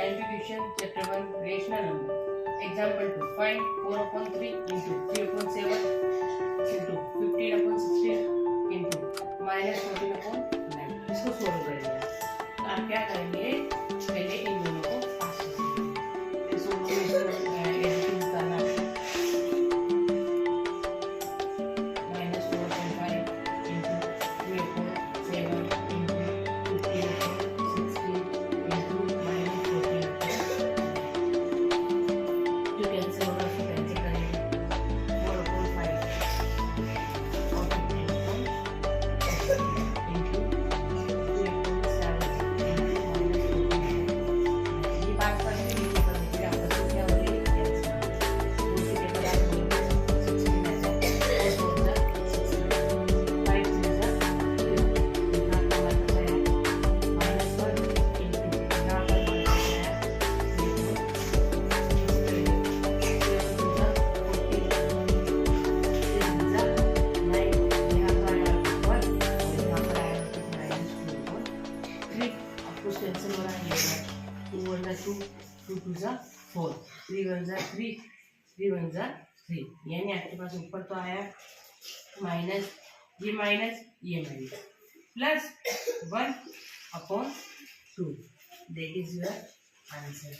Scientific Chapter 1 Rational Number. Example 2. Find 4 upon 3 into 3 upon 7 into 15 upon 16 into minus 14 upon 9. इसको solve करेंगे। तो आप क्या करेंगे, पहले इन दोनों को पास करेंगे। इसको एडिटिंग करना है। minus 4.5 into 3 upon 7 into 15 upon 16 into minus 14 upon 9. You can say over to cancel करेंगे 4 upon 5 और 15 upon 16 into 3 upon 7 into minus 14 ये बात करके नीचे करने के लिए आपका तो क्या हो रही है कैंसिल दूसरी जगह आप 16 ऐसा 4 4 5 3 यहाँ पर हमारे पास आया minus 1 into यहाँ पर हमारे पास आया 4 3 1 3 3 1 3 यानी आपके पास ऊपर तो आया माइनस ये plus 1 upon 2 that is your answer.